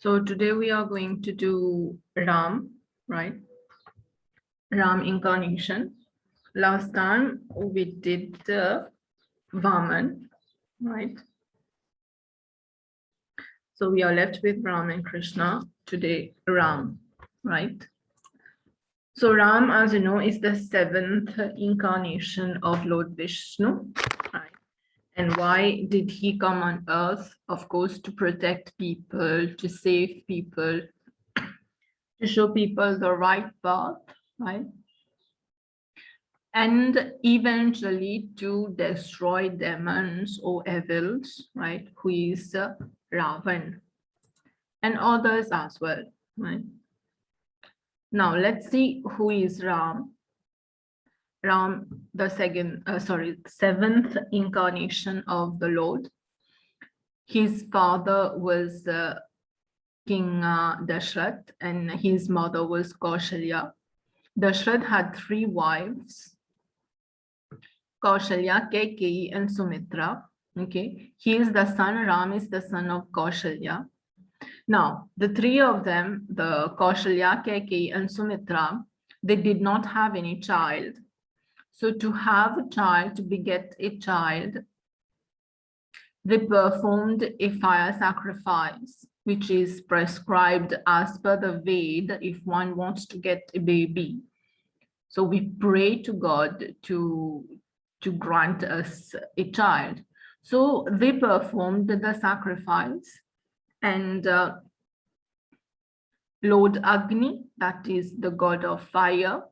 So today we are going to do Ram, right? Ram incarnation. Last time we did the Vaman, right? So we are left with Ram and Krishna. Today, Ram, right? So Ram, as you know, is the seventh incarnation of Lord Vishnu, right? And why did he come on earth? Of course, to protect people, to save people, to show people the right path, right? And eventually to destroy demons or evils, right? Who is Ravan and others as well, right? Now let's see who is Ram. Ram, the seventh incarnation of the Lord. His father was King Dashrath, and his mother was Kaushalya. Dashrath had three wives, Kaushalya, Kaikeyi, and Sumitra. Okay, he is the son, Ram is the son of Kaushalya. Now, the three of them, the Kaushalya, Kaikeyi, and Sumitra, they did not have any child. So to have a child, to beget a child, they performed a fire sacrifice, which is prescribed as per the Ved if one wants to get a baby. So we pray to God to grant us a child. So they performed the sacrifice, and Lord Agni, that is the god of fire,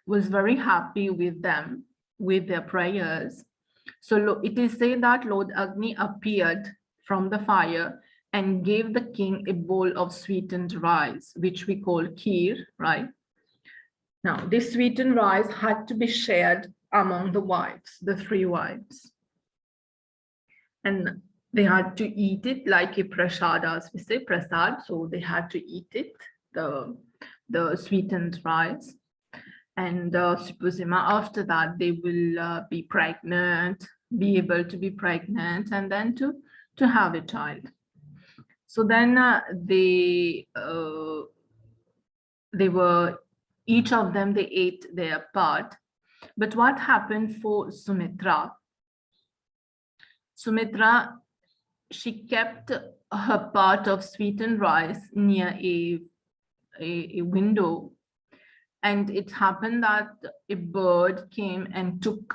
was very happy with them, with their prayers. So it is said that Lord Agni appeared from the fire and gave the king a bowl of sweetened rice, which we call kheer, right? Now, this sweetened rice had to be shared among the wives, the three wives. And they had to eat it like a prasad, as we say, prasad. So they had to eat it, the sweetened rice. And Supposima, after that, they will be pregnant, be able to be pregnant, and then to have a child. So then they were, each of them, they ate their part. But what happened for Sumitra? Sumitra, she kept her part of sweetened rice near a window. And it happened that a bird came and took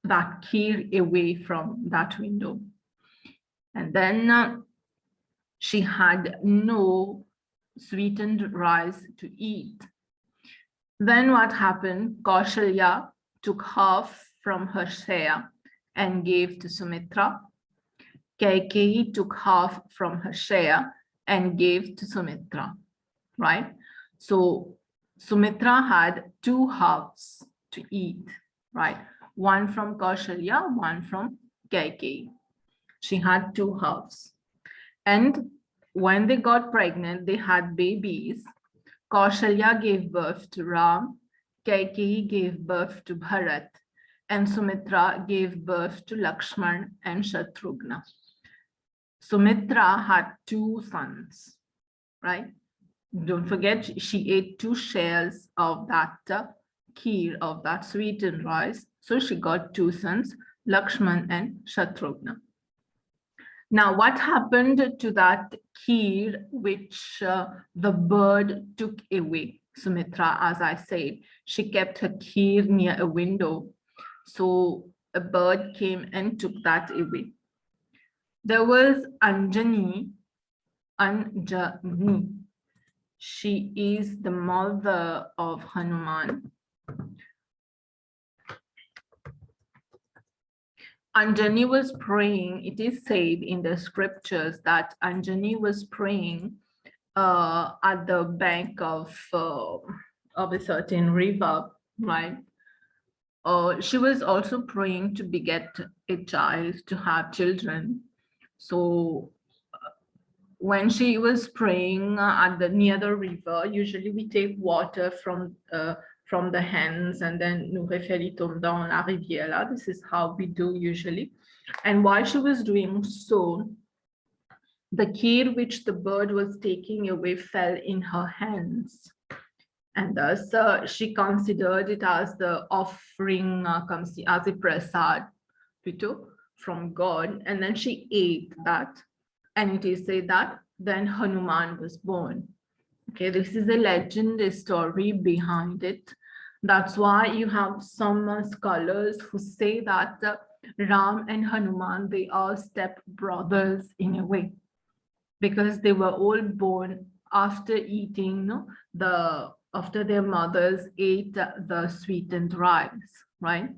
that kheer away from that window. And then she had no sweetened rice to eat. Then what happened? Kaushalya took half from her share and gave to Sumitra. Kaikeyi took half from her share and gave to Sumitra, right? So Sumitra had two halves to eat, right? One from Kaushalya, one from Kaikeyi. She had two halves. And when they got pregnant, they had babies. Kaushalya gave birth to Ram, Kaikeyi gave birth to Bharat, and Sumitra gave birth to Lakshman and Shatrughna. Sumitra had two sons, right? Don't forget, she ate two shares of that kheer, of that sweetened rice. So she got two sons, Lakshman and Shatrughna. Now, what happened to that kheer which the bird took away? Sumitra, as I said, she kept her kheer near a window. So a bird came and took that away. There was Anjani. She is the mother of Hanuman. Anjani was praying. It is said in the scriptures that Anjani was praying at the bank of a certain river, right? She was also praying to beget a child, to have children. So when she was praying near the river, usually we take water from the hands and then nous referitons dans la rivière. This is how we do usually. And while she was doing so, the kheer which the bird was taking away fell in her hands. And thus she considered it as the offering as a prasad from God. And then she ate that. And it is said that then Hanuman was born. Okay, this is a legend, a story behind it. That's why you have some scholars who say that Ram and Hanuman, they are step brothers in a way, because they were all born after eating after their mothers ate the sweetened rice, right?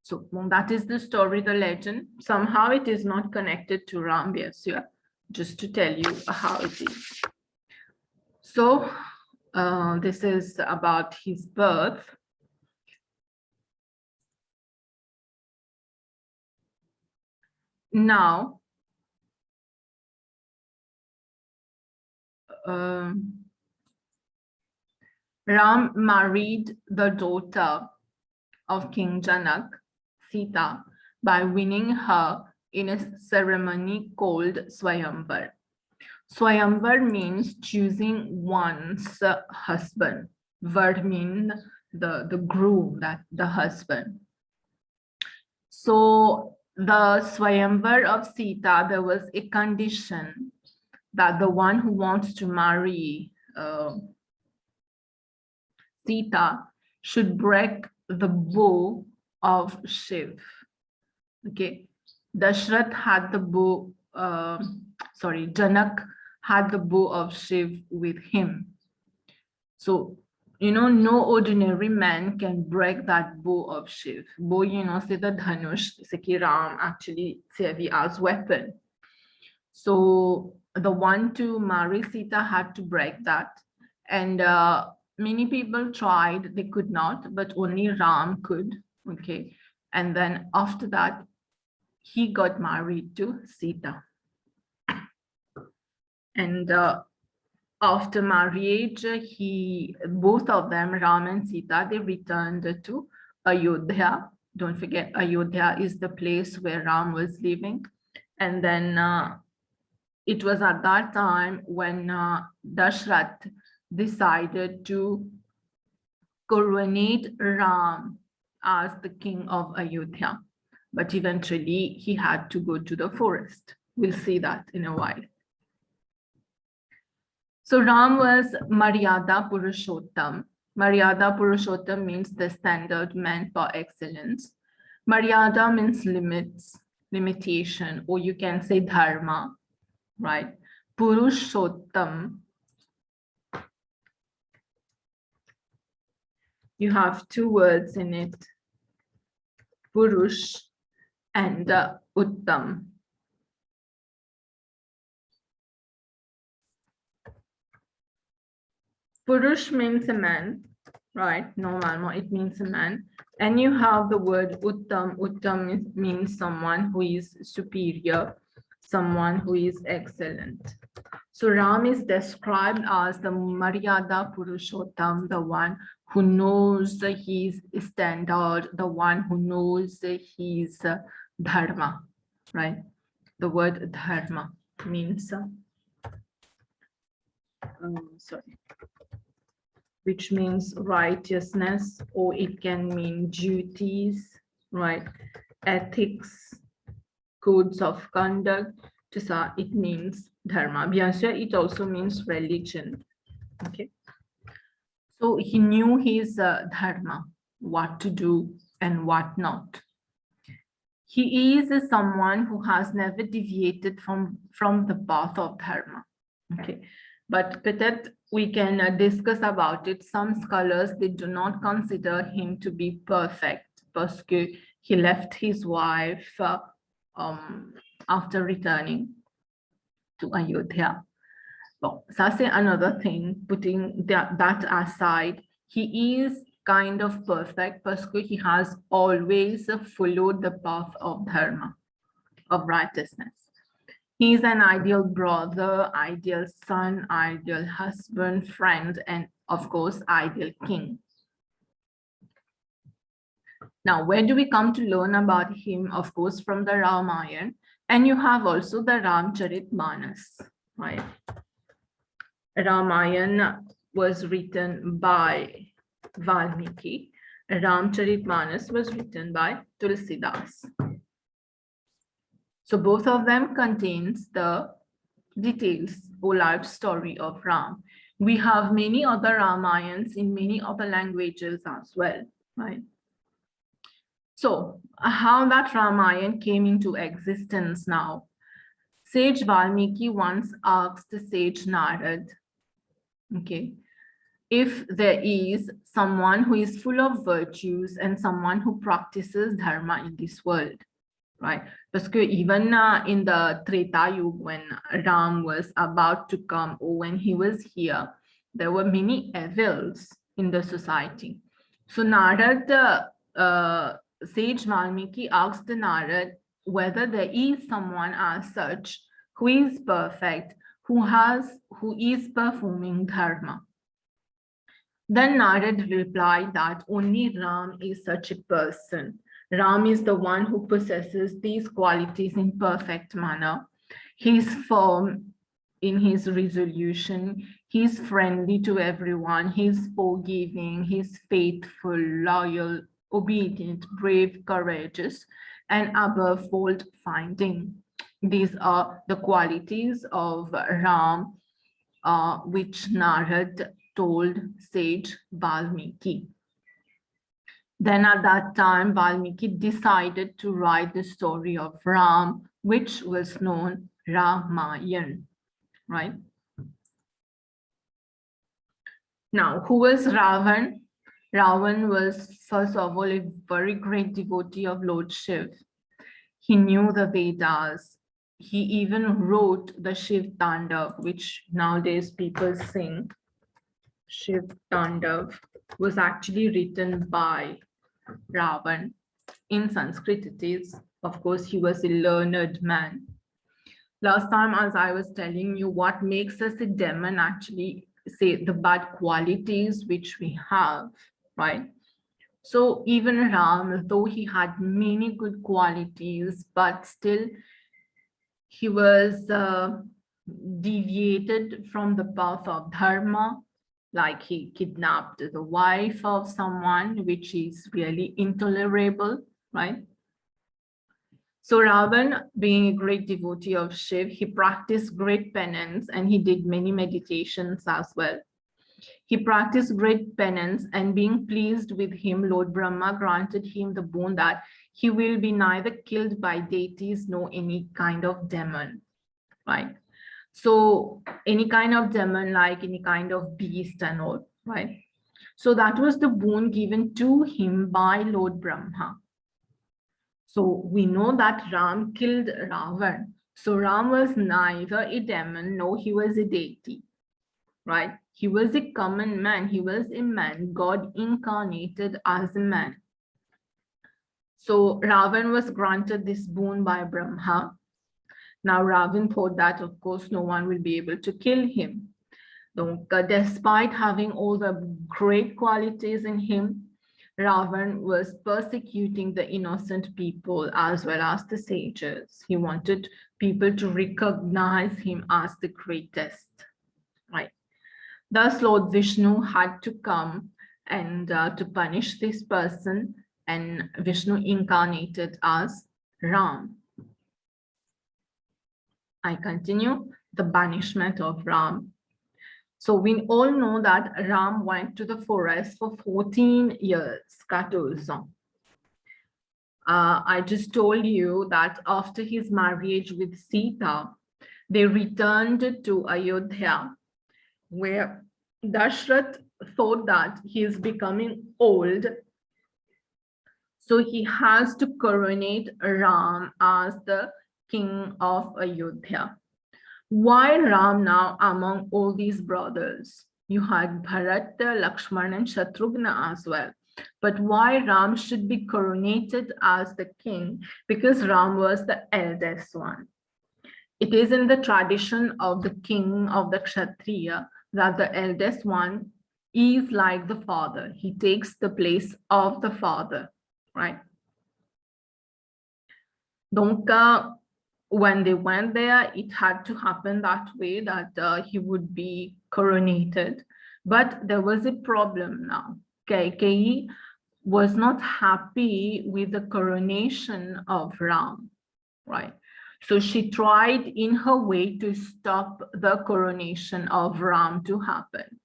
So that is the story, the legend. Somehow it is not connected to Ram Vyasya, just to tell you how it is. So this is about his birth. Now, Ram married the daughter of King Janak, Sita, by winning her in a ceremony called Swayamvar. Swayamvar means choosing one's husband. Var means the groom, that the husband. So the Swayamvar of Sita, there was a condition that the one who wants to marry Sita should break the bow of Shiv. Okay, Dashrath had the bow, Janak had the bow of Shiv with him. So, no ordinary man can break that bow of Shiv. Bow, say the Dhanush, Seki Ram actually serve as weapon. So the one to marry Sita had to break that. And many people tried, they could not, but only Ram could, okay? And then after that, he got married to Sita. And after marriage, both of them, Ram and Sita, they returned to Ayodhya. Don't forget, Ayodhya is the place where Ram was living. And then it was at that time when Dashrath decided to coronate Ram as the king of Ayodhya. But eventually he had to go to the forest. We'll see that in a while. So Ram was Maryada Purushottam. Maryada Purushottam means the standard man for excellence. Maryada means limits, limitation, or you can say dharma, right? Purushottam, you have two words in it, Purush and Uttam. Purush means a man, right? Normal, it means a man. And you have the word Uttam. Uttam means someone who is superior, someone who is excellent. So Ram is described as the Maryada Purushottam, the one who knows his standard, the one who knows his dharma, right? The word dharma means, which means righteousness, or it can mean duties, right? Ethics, codes of conduct. It means dharma. It also means religion. Okay. So he knew his dharma, what to do and what not. He is someone who has never deviated from the path of dharma. Okay. But Pitat, we can discuss about it. Some scholars, they do not consider him to be perfect because he left his wife after returning to Ayodhya. Well, that's another thing, putting that aside, he is kind of perfect because he has always followed the path of dharma, of righteousness. He is an ideal brother, ideal son, ideal husband, friend, and of course, ideal king. Now, where do we come to learn about him? Of course, from the Ramayana. And you have also the Ramcharitmanas, right? Ramayana was written by Valmiki. Ramcharitmanas was written by Tulsidas. So both of them contains the details or life story of Ram. We have many other Ramayans in many other languages as well, right? So how that Ramayana came into existence now. Sage Valmiki once asked Sage Narad, okay, if there is someone who is full of virtues and someone who practices dharma in this world, right? Because even in the Treta Yuga, when Ram was about to come, or when he was here, there were many evils in the society. So Narad, Sage Valmiki asked Narad whether there is someone as such who is perfect, who is performing dharma. Then Narad replied that only Ram is such a person. Ram is the one who possesses these qualities in perfect manner. He is firm in his resolution. He is friendly to everyone. He is forgiving. He is faithful, loyal, obedient, brave, courageous, and above fault finding. These are the qualities of Ram, which Narad told sage Valmiki. Then at that time, Valmiki decided to write the story of Ram, which was known Ramayana, right? Now, who was Ravan? Ravan was, first of all, a very great devotee of Lord Shiv. He knew the Vedas. He even wrote the Shiv Tandav, which nowadays people sing. Shiv Tandav was actually written by Ravan. In Sanskrit it is. Of course, he was a learned man. Last time, as I was telling you, what makes us a demon, actually, say the bad qualities which we have, right? So even Ram, though he had many good qualities, but still he was deviated from the path of dharma, like he kidnapped the wife of someone, which is really intolerable, right? So Ravan, being a great devotee of Shiv, he practiced great penance and he did many meditations as well. He practiced great penance, and being pleased with him, Lord Brahma granted him the boon that he will be neither killed by deities nor any kind of demon, right? So any kind of demon, like any kind of beast and all, right? So that was the boon given to him by Lord Brahma. So we know that Ram killed Ravan. So Ram was neither a demon nor he was a deity, right? He was a common man. He was a man, God incarnated as a man. So Ravan was granted this boon by Brahma. Now Ravan thought that, of course, no one will be able to kill him. Despite having all the great qualities in him, Ravan was persecuting the innocent people as well as the sages. He wanted people to recognize him as the greatest, right? Thus, Lord Vishnu had to come and to punish this person, and Vishnu incarnated as Ram. I continue the banishment of Ram. So we all know that Ram went to the forest for 14 years, 14 ans. I just told you that after his marriage with Sita, they returned to Ayodhya, where Dashrath thought that he is becoming old. So he has to coronate Ram as the king of Ayodhya. Why Ram now among all these brothers? You had Bharat, Lakshman, and Shatrughna as well. But why Ram should be coronated as the king? Because Ram was the eldest one. It is in the tradition of the king of the Kshatriya that the eldest one is like the father. He takes the place of the father, right? Donc, when they went there, it had to happen that way, that he would be coronated. But there was a problem now. Kaikeyi was not happy with the coronation of Ram, right? So she tried in her way to stop the coronation of Ram to happen.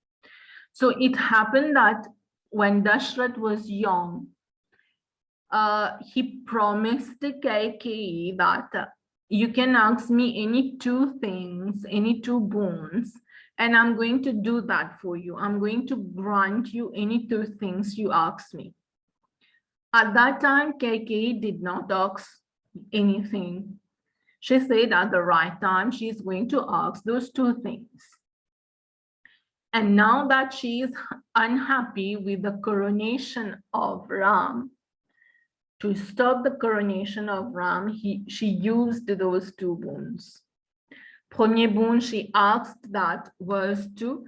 So it happened that when Dashrath was young, he promised Kaikeyi that you can ask me any two things, any two boons, and I'm going to do that for you. I'm going to grant you any two things you ask me. At that time, Kaikeyi did not ask anything. She said at the right time, she's going to ask those two things. And now that she is unhappy with the coronation of Ram, to stop the coronation of Ram, she used those two boons. Premier boon she asked that was to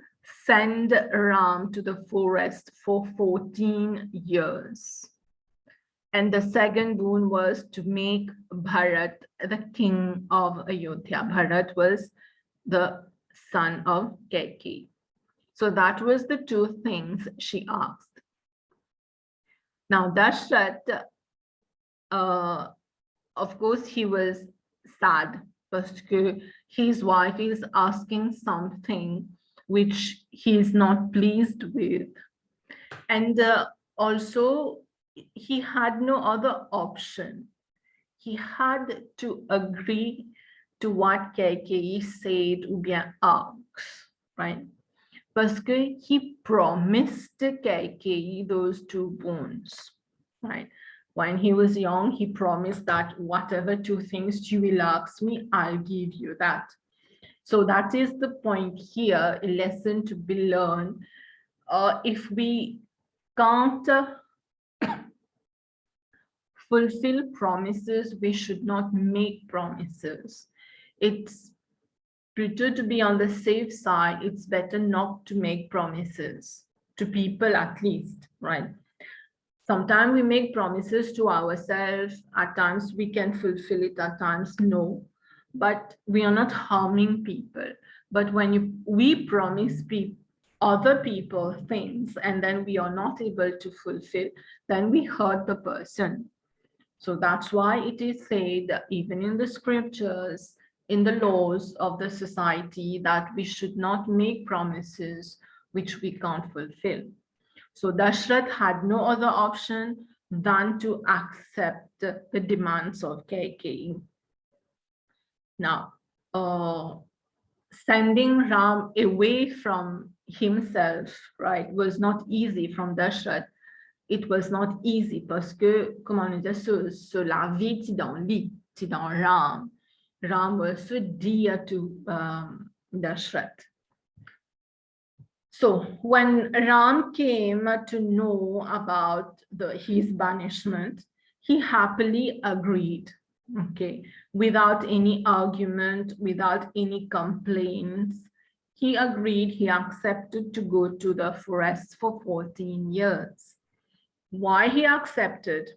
send Ram to the forest for 14 years. And the second boon was to make Bharat the king of Ayodhya. Bharat was the son of Kaikeyi. So that was the two things she asked. Now Dashrath, of course, he was sad because his wife is asking something which he is not pleased with. And also, he had no other option. He had to agree to what Kaikeyi said ou bien asks, right? Parce que he promised Kaikeyi those two boons, right? When he was young, he promised that whatever two things you will ask me, I'll give you that. So that is the point here, a lesson to be learned. If we can't fulfill promises, we should not make promises. It's better to be on the safe side. It's better not to make promises to people, at least, right? Sometimes we make promises to ourselves. At times we can fulfill it, at times no. But we are not harming people. But when we promise other people things and then we are not able to fulfill, then we hurt the person. So that's why it is said, even in the scriptures, in the laws of the society, that we should not make promises which we can't fulfill. So Dashrath had no other option than to accept the demands of Kaikeyi. Now, sending Ram away from himself, right, was not easy from Dashrath. It was not easy parce que, comment on dit, la vie, c'est dans lui, c'est dans Ram. Ram was so dear to Dashrath. So when Ram came to know about his banishment, he happily agreed, okay, without any argument, without any complaints. He agreed, he accepted to go to the forest for 14 years. Why he accepted?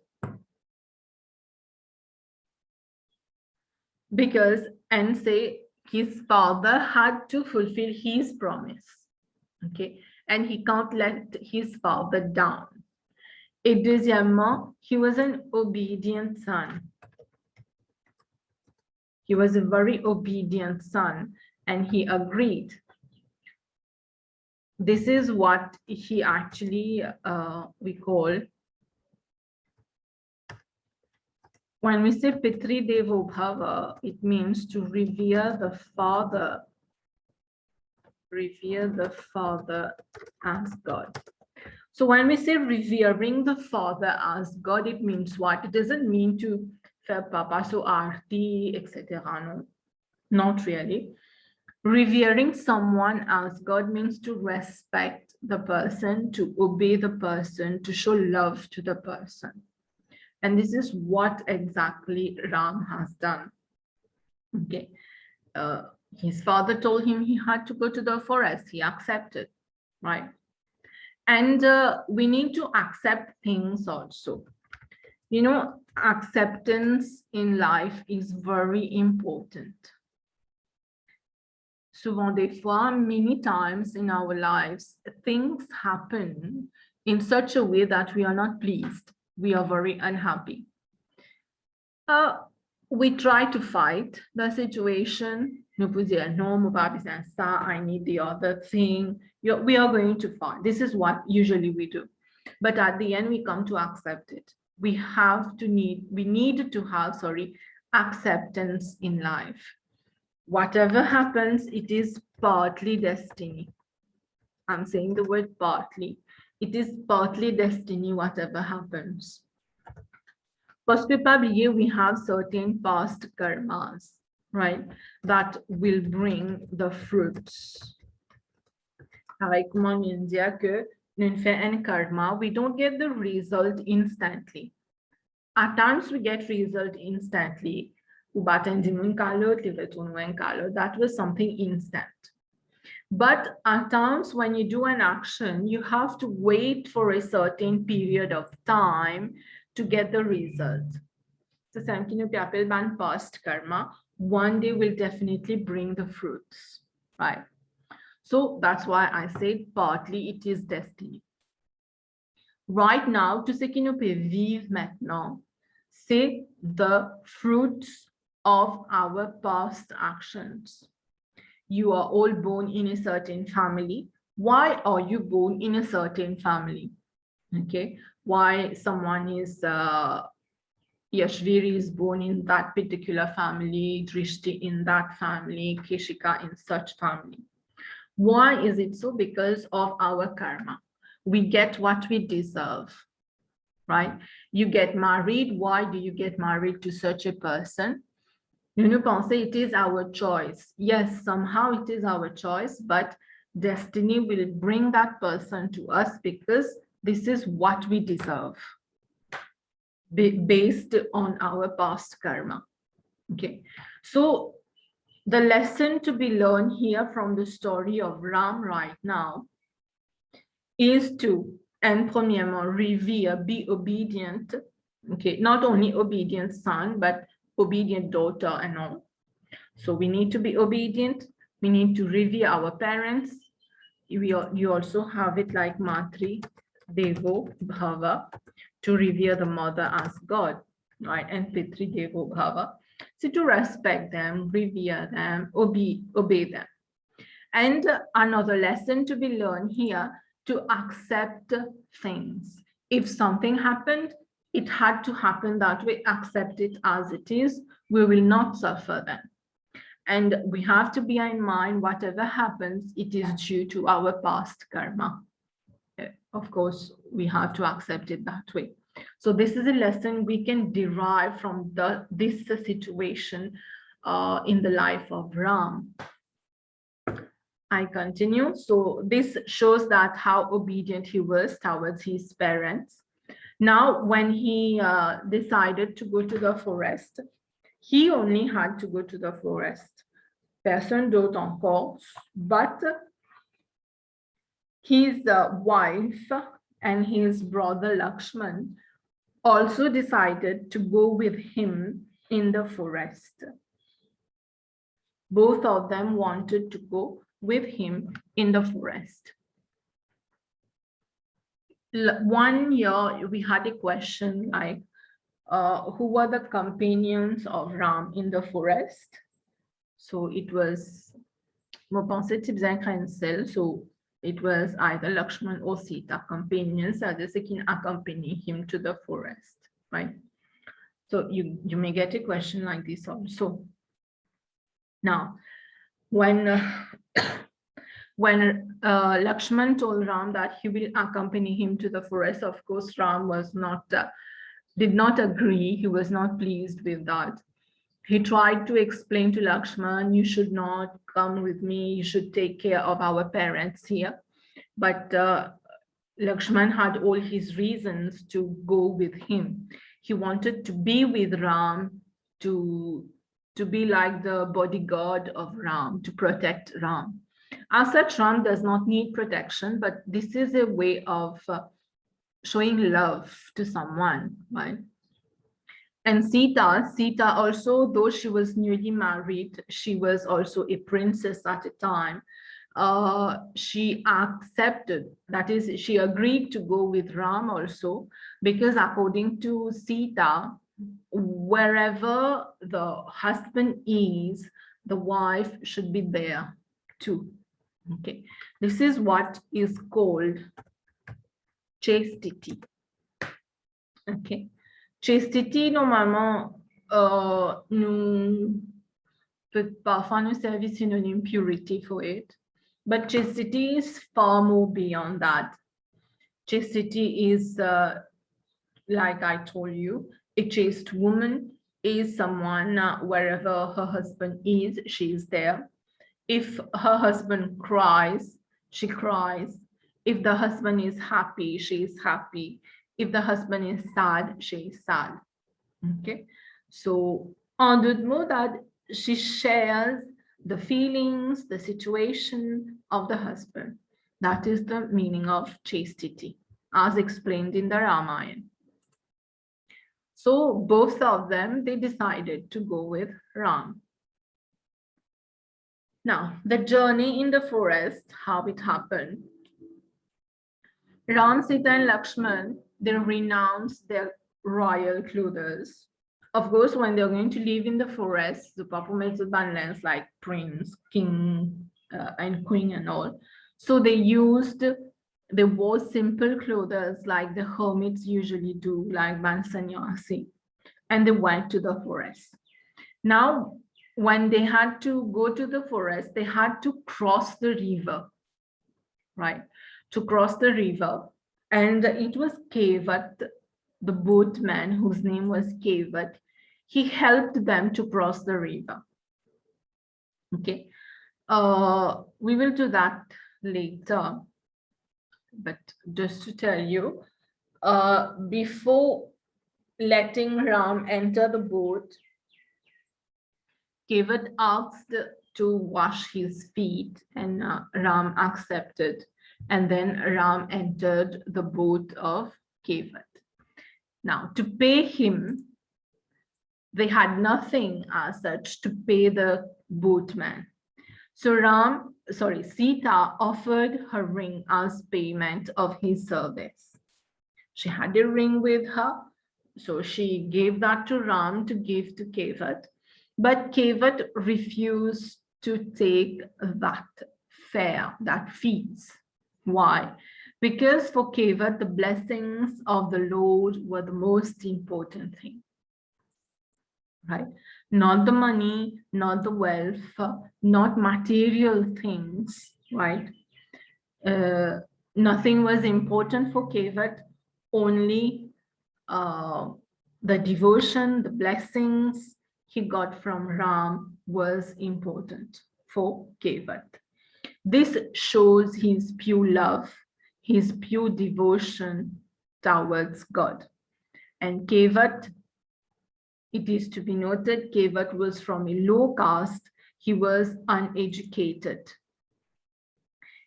Because, and say, his father had to fulfill his promise. Okay, and he can't let his father down. Et deuxièmement, he was an obedient son. He was a very obedient son, and he agreed. This is what he actually, we call, when we say Pitri Devo Bhava, it means to revere the father. Revere the father as God. So when we say revering the father as God, it means what? It doesn't mean to faire papa so arti, etc. No, not really. Revering someone as God means to respect the person, to obey the person, to show love to the person. And this is what exactly Ram has done. Okay. His father told him he had to go to the forest. He accepted, right? And we need to accept things also. You know, acceptance in life is very important. Souvent des fois, many times in our lives, things happen in such a way that we are not pleased. We are very unhappy. We try to fight the situation. Nous pouvons dire, non, mon pas besoin de ça, I need the other thing. We are going to fight. This is what usually we do. But at the end, we come to accept it. We need to have, acceptance in life. Whatever happens, it is partly destiny. I'm saying the word partly. It is partly destiny, whatever happens. Parce que pas oublier, we have certain past karmas, right? That will bring the fruits. Avec comment on dit que nous faisons un karma, we don't get the result instantly. At times we get result instantly. That was something instant. But at times when you do an action, you have to wait for a certain period of time to get the result. So past karma, one day will definitely bring the fruits, right? So that's why I say partly it is destiny. Right now, tout ce qui nous peut vivre maintenant, c'est the fruits of our past actions. You are all born in a certain family. Why are you born in a certain family? Okay, why someone is Yashviri is born in that particular family, Drishti in that family, Keshika in such family. Why is it so? Because of our karma. We get what we deserve, right? You get married. Why do you get married to such a person? You can say it is our choice. Yes, somehow it is our choice, but destiny will bring that person to us because this is what we deserve based on our past karma. Okay, so the lesson to be learned here from the story of Ram right now is to, and premièrement, revere, be obedient. Okay, not only obedient son, but obedient daughter and all. So we need to be obedient. We need to revere our parents. You also have it like Matri, Devo, Bhava, to revere the mother as God, right? And Pitri, Devo, Bhava. So to respect them, revere them, obey them. And another lesson to be learned here, to accept things. If something happened, it had to happen that way, accept it as it is, we will not suffer then. And we have to bear in mind, whatever happens, it is due to our past karma. Of course, we have to accept it that way. So this is a lesson we can derive from this situation in the life of Ram. I continue. So this shows that how obedient he was towards his parents. Now, when he decided to go to the forest, he only had to go to the forest. Personne d'autre encore, but his wife and his brother Lakshman also decided to go with him in the forest. Both of them wanted to go with him in the forest. One year we had a question like, who were the companions of Ram in the forest? So it was, so it was either Lakshman or Sita, companions, others can accompany him to the forest, right? So you may get a question like this also. Now, when Lakshman told Ram that he will accompany him to the forest, of course, Ram was did not agree. He was not pleased with that. He tried to explain to Lakshman, you should not come with me. You should take care of our parents here. But Lakshman had all his reasons to go with him. He wanted to be with Ram, to be like the bodyguard of Ram, to protect Ram. As such, Ram does not need protection, but this is a way of showing love to someone, right? And Sita also, though she was newly married, she was also a princess at the time. She accepted, that is, she agreed to go with Ram also, because according to Sita, wherever the husband is, the wife should be there too. Okay, this is what is called chastity. Okay, chastity, normalement, parfois nous servit synonyme purity for it, but chastity is far more beyond that. Chastity is, like I told you, a chaste woman is someone wherever her husband is, she is there. If her husband cries, she cries. If the husband is happy, she is happy. If the husband is sad, she is sad. Okay, so en d'autres mots, that she shares the feelings, the situation of the husband. That is the meaning of chastity, as explained in the Ramayana. So both of them, they decided to go with Ram. Now, the journey in the forest, how it happened. Ram, Sita, and Lakshman, they renounced their royal clothes. Of course, when they're going to live in the forest, the Papumetsu Banlands like prince, king, and queen and all. So they wore simple clothes like the hermits usually do, like Bansanyasi, and they went to the forest. Now, when they had to go to the forest, they had to cross the river, right? To cross the river. And it was Kevat, the boatman, whose name was Kevat. He helped them to cross the river. Okay. We will do that later. But just to tell you, before letting Ram enter the boat, Kevat asked to wash his feet, and Ram accepted. And then Ram entered the boat of Kevat. Now, to pay him, they had nothing as such to pay the boatman. So Sita offered her ring as payment of his service. She had a ring with her, so she gave that to Ram to give to Kevat. But Kevat refused to take that fare, that fees. Why? Because for Kevat, the blessings of the Lord were the most important thing, right? Not the money, not the wealth, not material things, right? Nothing was important for Kevat, only the devotion, the blessings he got from Ram was important for Kevat. This shows his pure love, his pure devotion towards God. And Kevat, it is to be noted, Kevat was from a low caste. He was uneducated.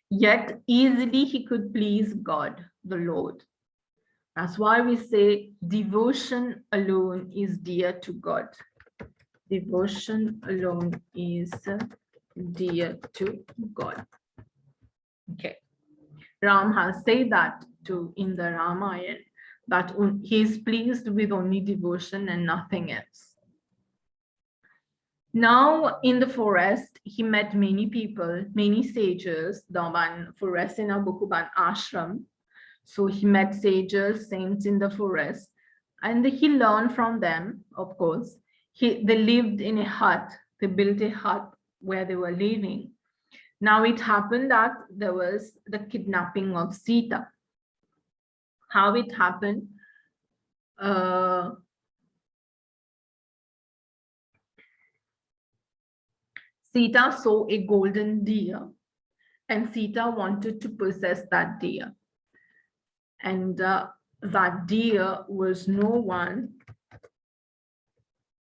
Yet easily he could please God, the Lord. That's why we say devotion alone is dear to God. Devotion alone is dear to God. Okay. Ram has said that too in the Ramayana, that he is pleased with only devotion and nothing else. Now in the forest, he met many people, many sages, dans ban forest in Abukuban ashram. So he met sages, saints in the forest, and he learned from them, of course. They lived in a hut, they built a hut where they were living. Now it happened that there was the kidnapping of Sita. How it happened? Sita saw a golden deer, and Sita wanted to possess that deer. And that deer was no one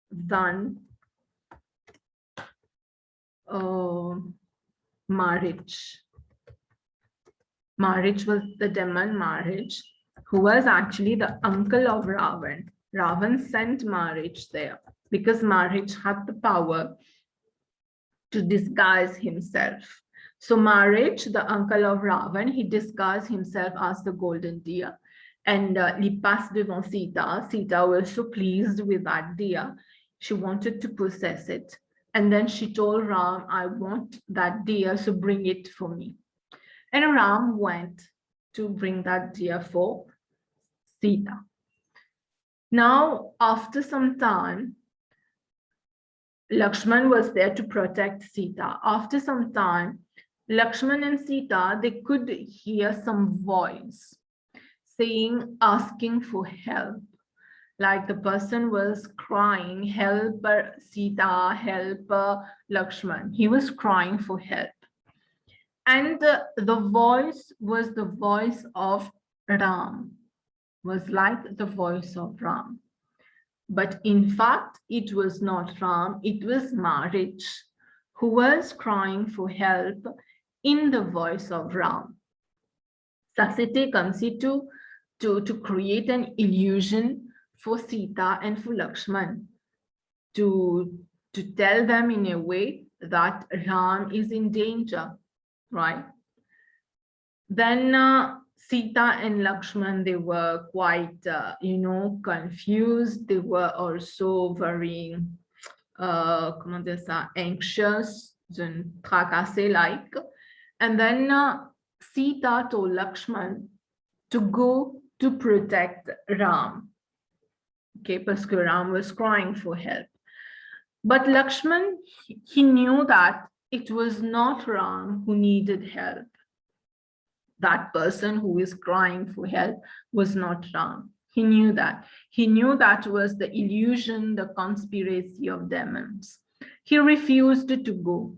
than Marich. Marich was the demon Marich, who was actually the uncle of Ravan. Ravan sent Marriage there because Marriage had the power to disguise himself. So Marriage, the uncle of Ravan, he disguised himself as the golden deer. And he passed devant Sita. Sita was so pleased with that deer. She wanted to possess it. And then she told Ram, I want that deer, so bring it for me. And Ram went to bring that deer for Sita. Now, after some time, Lakshman was there to protect Sita. After some time, Lakshman and Sita, they could hear some voice saying, asking for help. Like the person was crying, help Sita, help Lakshman. He was crying for help. And the voice was the voice of Ram, was like the voice of Ram. But in fact, it was not Ram, it was Marriage, who was crying for help in the voice of Ram. Sasite comes here to create an illusion for Sita and for Lakshman, to tell them in a way that Ram is in danger, right? Then Sita and Lakshman, they were quite, confused. They were also very, comment dire ça, anxious, tracassé-like. And then Sita told Lakshman to go to protect Ram. Okay, because Ram was crying for help. But Lakshman, he knew that it was not Ram who needed help. That person who is crying for help was not Ram. He knew that. He knew that was the illusion, the conspiracy of demons. He refused to go.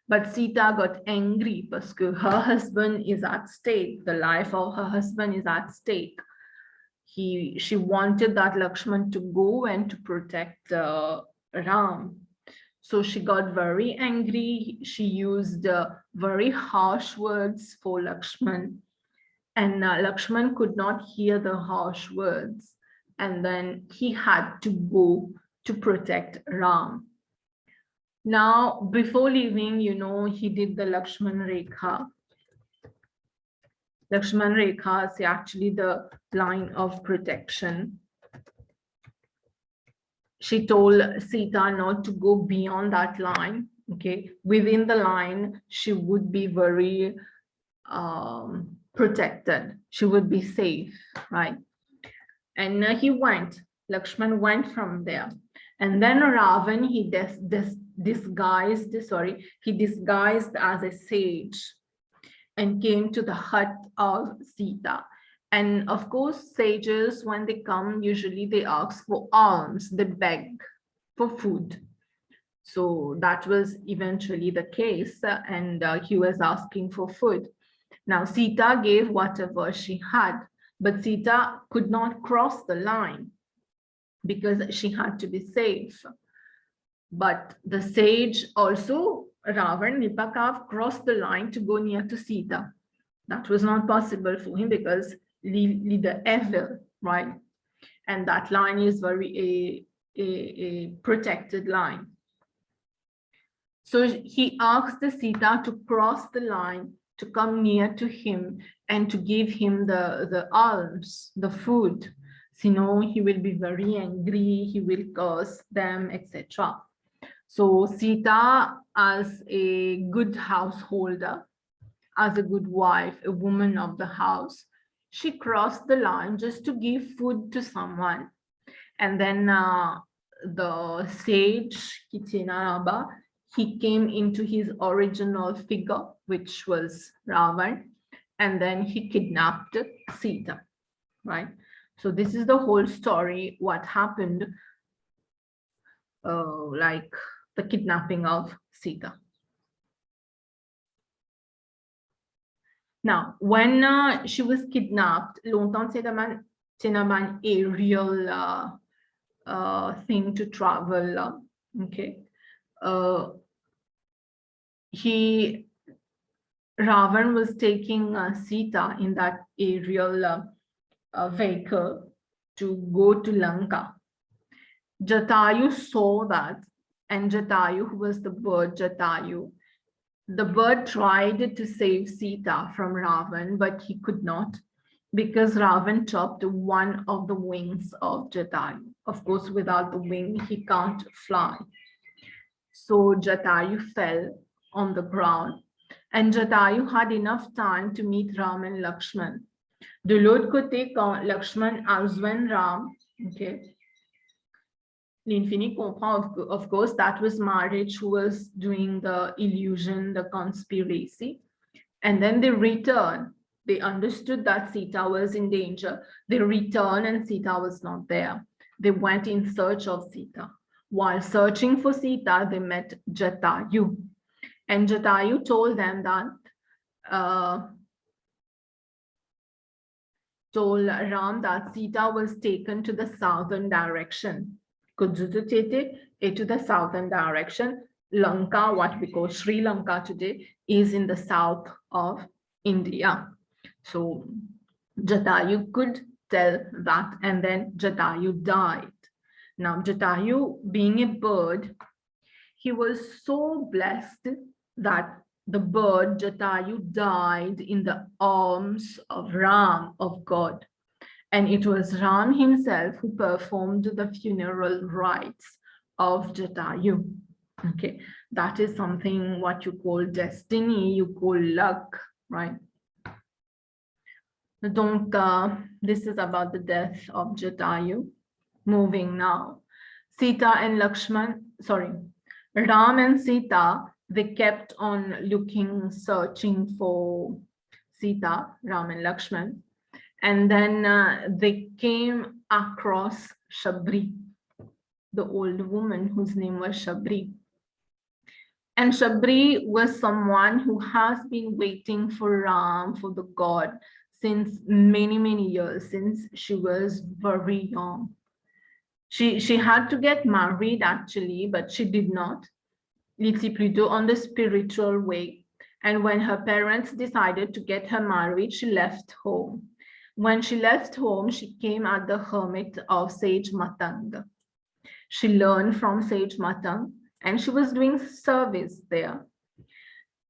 But Sita got angry because her husband is at stake. The life of her husband is at stake. She wanted that Lakshman to go and to protect Ram. So she got very angry. She used very harsh words for Lakshman. And Lakshman could not hear the harsh words. And then he had to go to protect Ram. Now, before leaving, he did the Lakshman Rekha. Lakshman Rekha is actually the line of protection. She told Sita not to go beyond that line. Okay, within the line, she would be very protected. She would be safe, right? And Lakshman went from there. And then Ravan, he disguised as a sage and came to the hut of Sita. And of course, sages, when they come, usually they ask for alms, they beg for food. So that was eventually the case, and he was asking for food. Now, Sita gave whatever she had, but Sita could not cross the line because she had to be safe. But the sage also, Ravan, Nipakav, crossed the line to go near to Sita. That was not possible for him because the evil, right? And that line is very a protected line. So he asked the Sita to cross the line, to come near to him and to give him the alms, the food. So, he will be very angry, he will curse them, etc. So Sita, as a good householder, as a good wife, a woman of the house, she crossed the line just to give food to someone. And then the sage, Kitchenaraba, he came into his original figure, which was Ravan, and then he kidnapped Sita, right? So this is the whole story, what happened, like the kidnapping of Sita. Now, when she was kidnapped, longtemps c'est un aerial thing to travel. Okay, Ravan was taking Sita in that aerial vehicle to go to Lanka. Jatayu saw that, and Jatayu, who was the bird Jatayu, the bird tried to save Sita from Ravan, but he could not because Ravan chopped one of the wings of Jatayu. Of course, without the wing, he can't fly. So Jatayu fell on the ground, and Jatayu had enough time to meet Ram and Lakshman. De l'autre côté, quand Lakshman a rejoint Ram, okay, L'infini comprend, of course, that was Marriage who was doing the illusion, the conspiracy. And then they returned. They understood that Sita was in danger. They returned and Sita was not there. They went in search of Sita. While searching for Sita, they met Jatayu. And Jatayu told them that, told Ram that Sita was taken to the southern direction. Kudjututete to the southern direction. Lanka, what we call Sri Lanka today, is in the south of India. So Jatayu could tell that, and then Jatayu died. Now Jatayu, being a bird, he was so blessed that the bird Jatayu died in the arms of Ram, of God. And it was Ram himself who performed the funeral rites of Jatayu. Okay, that is something what you call destiny, you call luck, right? Donc, this is about the death of Jatayu. Moving now. Sita and Lakshman, sorry, Ram and Sita, they kept on looking, searching for Sita, Ram and Lakshman. And then they came across Shabri, the old woman whose name was Shabri. And Shabri was someone who has been waiting for Ram, for the god, since many, many years, since she was very young. She had to get married actually, but she did not. It's plutôt on the spiritual way. And when her parents decided to get her married, she left home. When she left home, she came at the hermit of Sage Matang. She learned from Sage Matang, and she was doing service there.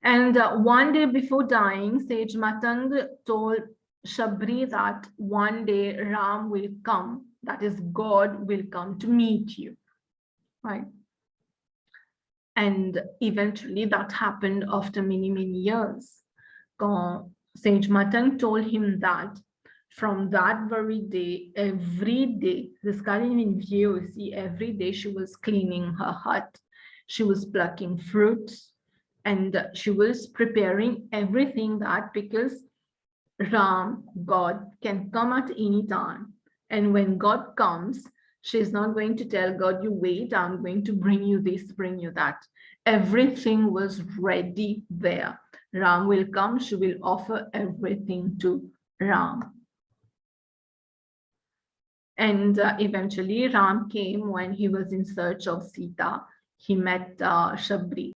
And one day before dying, Sage Matang told Shabri that one day Ram will come, that is, God will come to meet you, right? And eventually that happened after many, many years. Sage Matang told him that from that very day, every day, this see, every day she was cleaning her hut, she was plucking fruits, and she was preparing everything that because Ram, God, can come at any time. And when God comes, she's not going to tell God, you wait, I'm going to bring you this, bring you that. Everything was ready there. Ram will come, she will offer everything to Ram. And eventually Ram came when he was in search of Sita. He met Shabri.